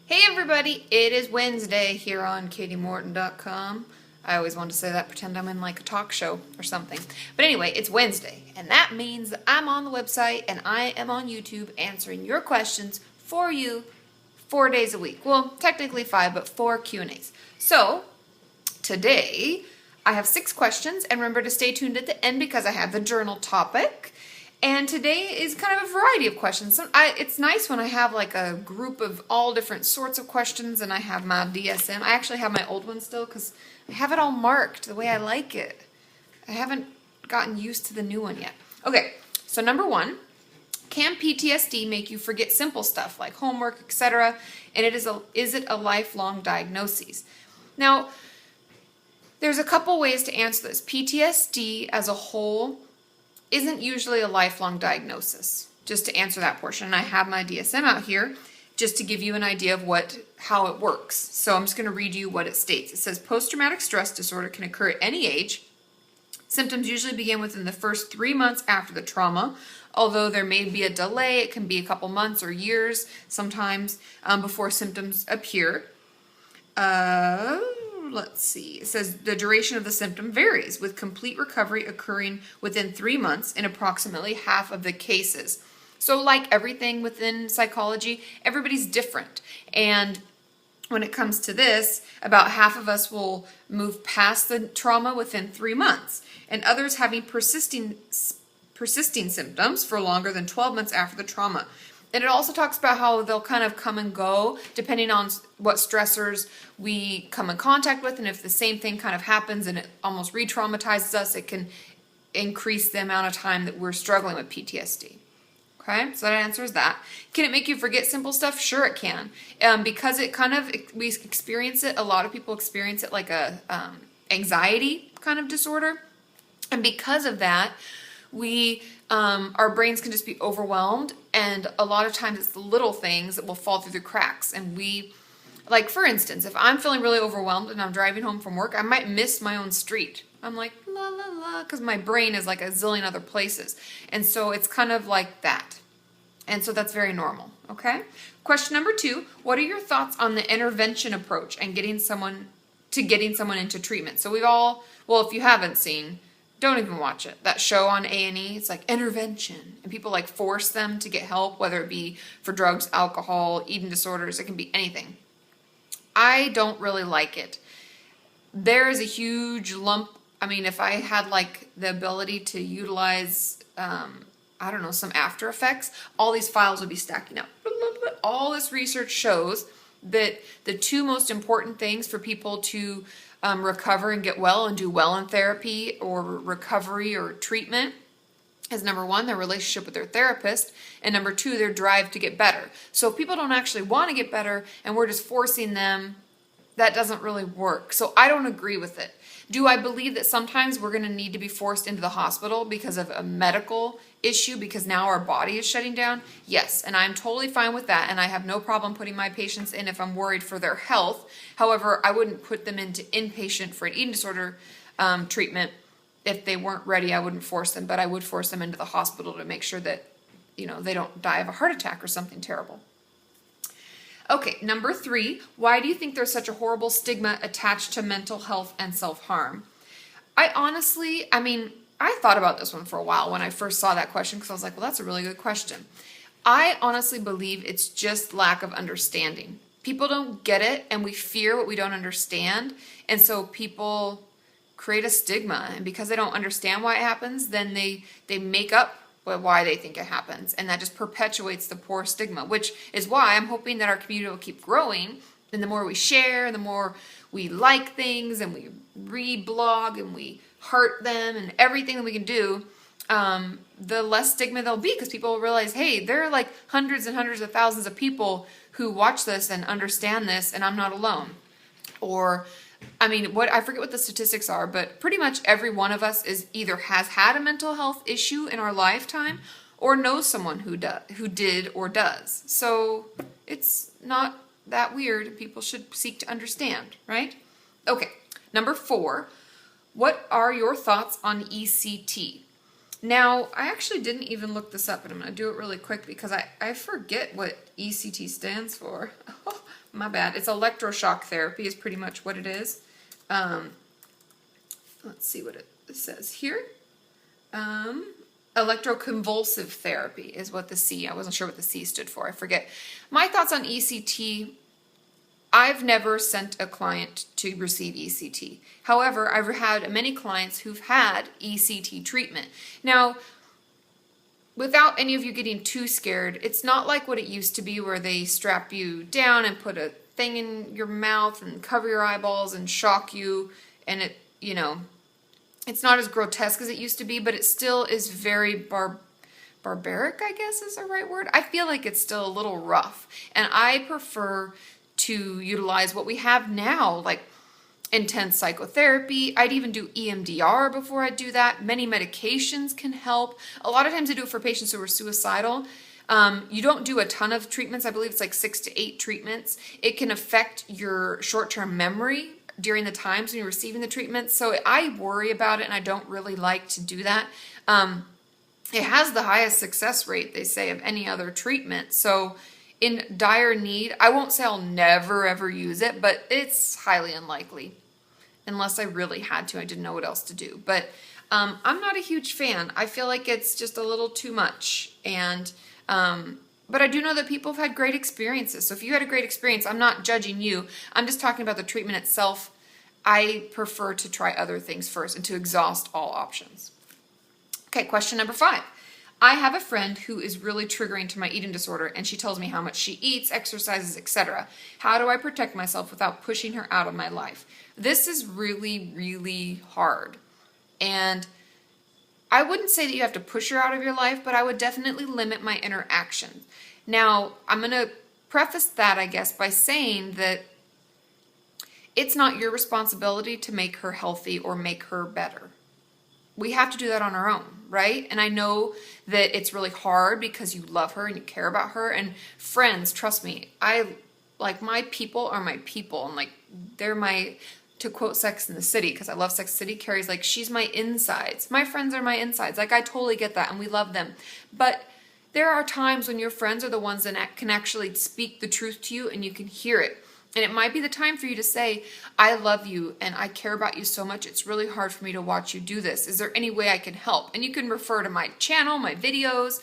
Hey everybody, it is Wednesday here on KatiMorton.com. I always want to say that, pretend I'm in like a talk show or something. But anyway, it's Wednesday, and that means that I'm on the website and I am on YouTube answering your questions for you 4 days a week. Well, technically 5, but 4 Q&As. So, today I have 6 questions, and remember to stay tuned at the end because I have the journal topic. And today is kind of a variety of questions. It's nice when I have like a group of all different sorts of questions and I have my DSM. I actually have my old one still because I have it all marked the way I like it. I haven't gotten used to the new one yet. Okay, so number 1, can PTSD make you forget simple stuff like homework, etc.? And is it a lifelong diagnosis? Now, there's a couple ways to answer this. PTSD as a whole isn't usually a lifelong diagnosis, just to answer that portion. And I have my DSM out here just to give you an idea of how it works. So I'm just going to read you what it states. It says post-traumatic stress disorder can occur at any age. Symptoms usually begin within the first 3 months after the trauma, although there may be a delay. It can be a couple months or years sometimes before symptoms appear. Let's see. It says the duration of the symptom varies, with complete recovery occurring within 3 months in approximately half of the cases. So like everything within psychology, everybody's different. And when it comes to this, about half of us will move past the trauma within 3 months, and others having persisting symptoms for longer than 12 months after the trauma. And it also talks about how they'll kind of come and go depending on what stressors we come in contact with. And if the same thing kind of happens and it almost re-traumatizes us, it can increase the amount of time that we're struggling with PTSD. Okay, so that answers that. Can it make you forget simple stuff? Sure it can. Because we experience it, a lot of people experience it like a anxiety kind of disorder. And because of that, our brains can just be overwhelmed, and a lot of times it's the little things that will fall through the cracks. And like for instance, if I'm feeling really overwhelmed and I'm driving home from work, I might miss my own street. I'm like, la la la, because my brain is like a zillion other places. And so it's kind of like that. And so that's very normal, okay? Question number 2, what are your thoughts on the intervention approach and getting someone into treatment? So if you haven't seen, don't even watch it. That show on A&E, it's like intervention. And people like force them to get help, whether it be for drugs, alcohol, eating disorders, it can be anything. I don't really like it. There is a huge lump. I mean, if I had like the ability to utilize, some After Effects, all these files would be stacking up. All this research shows that the 2 most important things for people to recover and get well and do well in therapy or recovery or treatment is number 1, their relationship with their therapist, and number 2, their drive to get better. So if people don't actually want to get better and we're just forcing them, that doesn't really work. So I don't agree with it. Do I believe that sometimes we're going to need to be forced into the hospital because of a medical issue, because now our body is shutting down? Yes, and I'm totally fine with that, and I have no problem putting my patients in if I'm worried for their health. However, I wouldn't put them into inpatient for an eating disorder treatment. If they weren't ready, I wouldn't force them, but I would force them into the hospital to make sure that, they don't die of a heart attack or something terrible. Okay, number 3, why do you think there's such a horrible stigma attached to mental health and self-harm? I thought about this one for a while when I first saw that question, because I was like, well, that's a really good question. I honestly believe it's just lack of understanding. People don't get it, and we fear what we don't understand, and so people create a stigma, and because they don't understand why it happens, then they make up why they think it happens, and that just perpetuates the poor stigma, which is why I'm hoping that our community will keep growing, and the more we share, the more we like things, and we reblog, and we heart them, and everything that we can do, the less stigma there'll be, because people will realize, hey, there are like hundreds and hundreds of thousands of people who watch this and understand this, and I'm not alone. Or I forget what the statistics are, but pretty much every one of us either has had a mental health issue in our lifetime or knows someone who did or does. So it's not that weird. People should seek to understand, right? Okay, number 4, what are your thoughts on ECT? Now, I actually didn't even look this up, and I'm going to do it really quick because I forget what ECT stands for. My bad. It's electroshock therapy is pretty much what it is. Let's see what it says here. Electroconvulsive therapy is what the C, I wasn't sure what the C stood for. I forget. My thoughts on ECT. I've never sent a client to receive ECT. However, I've had many clients who've had ECT treatment. Now, without any of you getting too scared, it's not like what it used to be where they strap you down and put a thing in your mouth and cover your eyeballs and shock you. And it, it's not as grotesque as it used to be, but it still is very barbaric, I guess is the right word. I feel like it's still a little rough. And I prefer to utilize what we have now, like intense psychotherapy. I'd even do EMDR before I do that. Many medications can help. A lot of times I do it for patients who are suicidal. You don't do a ton of treatments. I believe it's like 6 to 8 treatments. It can affect your short-term memory during the times when you're receiving the treatment. So I worry about it and I don't really like to do that. It has the highest success rate, they say, of any other treatment. So in dire need, I won't say I'll never ever use it, but it's highly unlikely. Unless I really had to, I didn't know what else to do. But I'm not a huge fan. I feel like it's just a little too much. And but I do know that people have had great experiences. So if you had a great experience, I'm not judging you. I'm just talking about the treatment itself. I prefer to try other things first and to exhaust all options. Okay, question number 5. I have a friend who is really triggering to my eating disorder, and she tells me how much she eats, exercises, etc. How do I protect myself without pushing her out of my life? This is really, really hard. And I wouldn't say that you have to push her out of your life, but I would definitely limit my interaction. Now, I'm going to preface that, I guess, by saying that it's not your responsibility to make her healthy or make her better. We have to do that on our own, right? And I know that it's really hard because you love her and you care about her. And friends, trust me, my people are my people. And like, they're my, to quote Sex and the City, because I love Sex and the City, Carrie's like, she's my insides. My friends are my insides. Like, I totally get that and we love them. But there are times when your friends are the ones that can actually speak the truth to you and you can hear it. And it might be the time for you to say, I love you and I care about you so much. It's really hard for me to watch you do this. Is there any way I can help? And you can refer to my channel, my videos,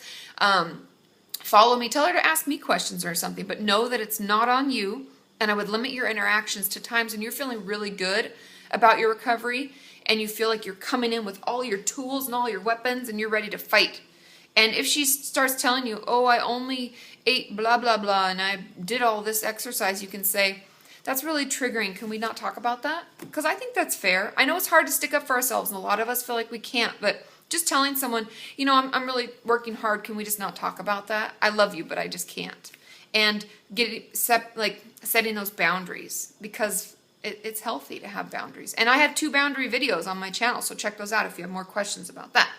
follow me, tell her to ask me questions or something, but know that it's not on you. And I would limit your interactions to times when you're feeling really good about your recovery and you feel like you're coming in with all your tools and all your weapons and you're ready to fight. And if she starts telling you, oh, I only ate blah, blah, blah, and I did all this exercise, you can say, that's really triggering. Can we not talk about that? Because I think that's fair. I know it's hard to stick up for ourselves, and a lot of us feel like we can't, but just telling someone, I'm really working hard. Can we just not talk about that? I love you, but I just can't. And setting those boundaries, because it's healthy to have boundaries. And I have 2 boundary videos on my channel, so check those out if you have more questions about that.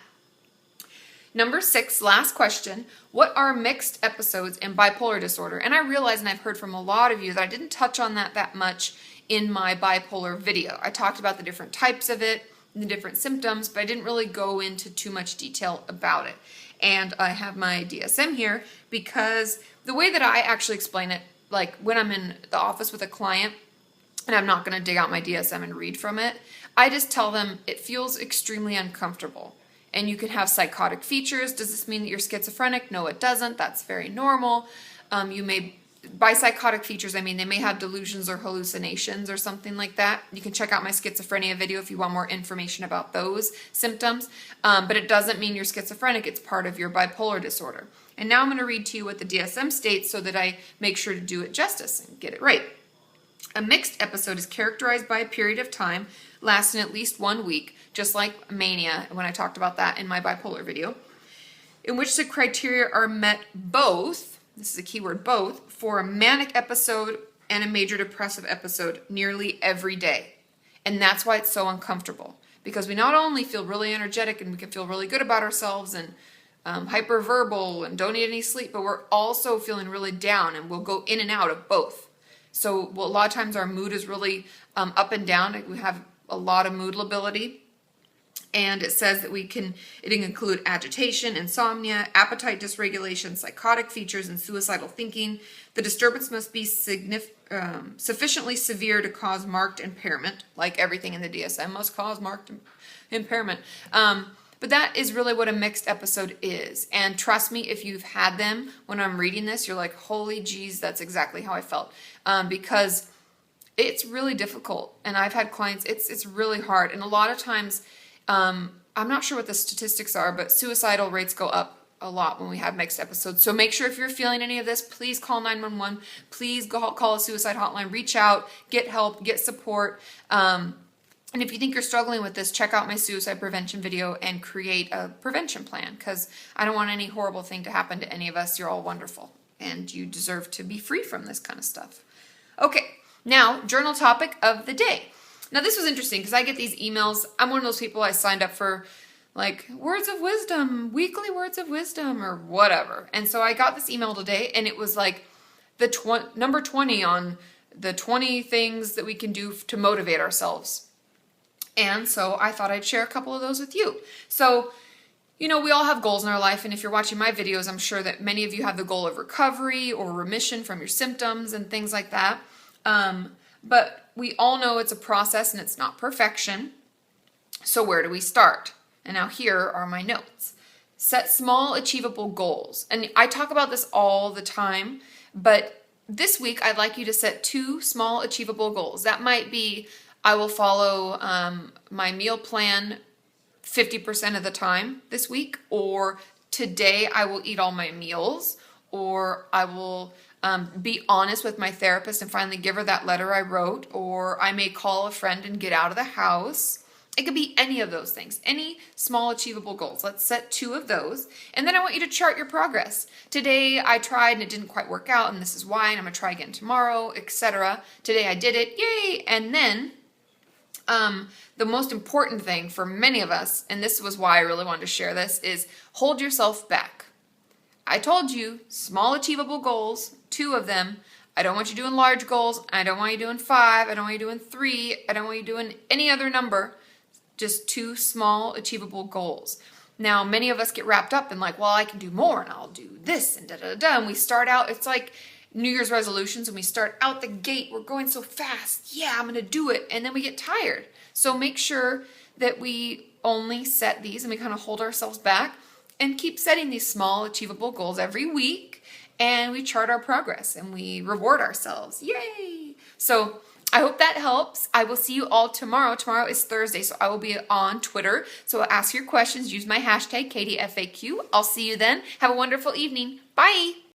Number 6, last question. What are mixed episodes in bipolar disorder? And I realize, and I've heard from a lot of you, that I didn't touch on that much in my bipolar video. I talked about the different types of it, the different symptoms, but I didn't really go into too much detail about it. And I have my DSM here because the way that I actually explain it, like when I'm in the office with a client, and I'm not going to dig out my DSM and read from it, I just tell them it feels extremely uncomfortable. And you can have psychotic features. Does this mean that you're schizophrenic? No, it doesn't. That's very normal. By psychotic features, I mean they may have delusions or hallucinations or something like that. You can check out my schizophrenia video if you want more information about those symptoms. But it doesn't mean you're schizophrenic. It's part of your bipolar disorder. And now I'm going to read to you what the DSM states so that I make sure to do it justice and get it right. A mixed episode is characterized by a period of time lasting at least 1 week, just like mania, when I talked about that in my bipolar video, in which the criteria are met both, this is a key word, both, for a manic episode and a major depressive episode nearly every day. And that's why it's so uncomfortable, because we not only feel really energetic and we can feel really good about ourselves and hyperverbal and don't need any sleep, but we're also feeling really down and we'll go in and out of both. So a lot of times our mood is really up and down. We have a lot of mood lability. And it says that it can include agitation, insomnia, appetite dysregulation, psychotic features, and suicidal thinking. The disturbance must be sufficiently severe to cause marked impairment, like everything in the DSM must cause marked impairment. But that is really what a mixed episode is. And trust me, if you've had them, when I'm reading this, you're like, holy geez, that's exactly how I felt. Because it's really difficult. And I've had clients, it's really hard. And a lot of times, I'm not sure what the statistics are, but suicidal rates go up a lot when we have mixed episodes. So make sure if you're feeling any of this, please call 911. Please call a suicide hotline. Reach out, get help, get support. And if you think you're struggling with this, check out my suicide prevention video and create a prevention plan, because I don't want any horrible thing to happen to any of us. You're all wonderful, and you deserve to be free from this kind of stuff. Okay, now, journal topic of the day. Now, this was interesting because I get these emails. I'm one of those people, I signed up for like words of wisdom, weekly words of wisdom or whatever. And so I got this email today, and it was like the number 20 on the 20 things that we can do to motivate ourselves. And so I thought I'd share a couple of those with you. So, we all have goals in our life. And if you're watching my videos, I'm sure that many of you have the goal of recovery or remission from your symptoms and things like that. But we all know it's a process and it's not perfection. So where do we start? And now here are my notes. Set small, achievable goals. And I talk about this all the time, but this week I'd like you to set 2 small, achievable goals. That might be, I will follow my meal plan 50% of the time this week, or today I will eat all my meals, or I will be honest with my therapist and finally give her that letter I wrote, or I may call a friend and get out of the house. It could be any of those things, any small achievable goals. Let's set 2 of those. And then I want you to chart your progress. Today I tried and it didn't quite work out, and this is why, and I'm gonna try again tomorrow, etc. Today I did it, yay! And then the most important thing for many of us, and this was why I really wanted to share this, is hold yourself back. I told you, small achievable goals, 2 of them. I don't want you doing large goals. I don't want you doing 5. I don't want you doing 3. I don't want you doing any other number. Just 2 small achievable goals. Now, many of us get wrapped up in like, well, I can do more and I'll do this and da-da-da. And we start out, it's like New Year's resolutions. When we start out the gate, we're going so fast. Yeah, I'm going to do it. And then we get tired. So make sure that we only set these and we kind of hold ourselves back and keep setting these small achievable goals every week. And we chart our progress and we reward ourselves. Yay! So I hope that helps. I will see you all tomorrow. Tomorrow is Thursday, so I will be on Twitter. So ask your questions. Use my hashtag KatieFAQ. I'll see you then. Have a wonderful evening. Bye!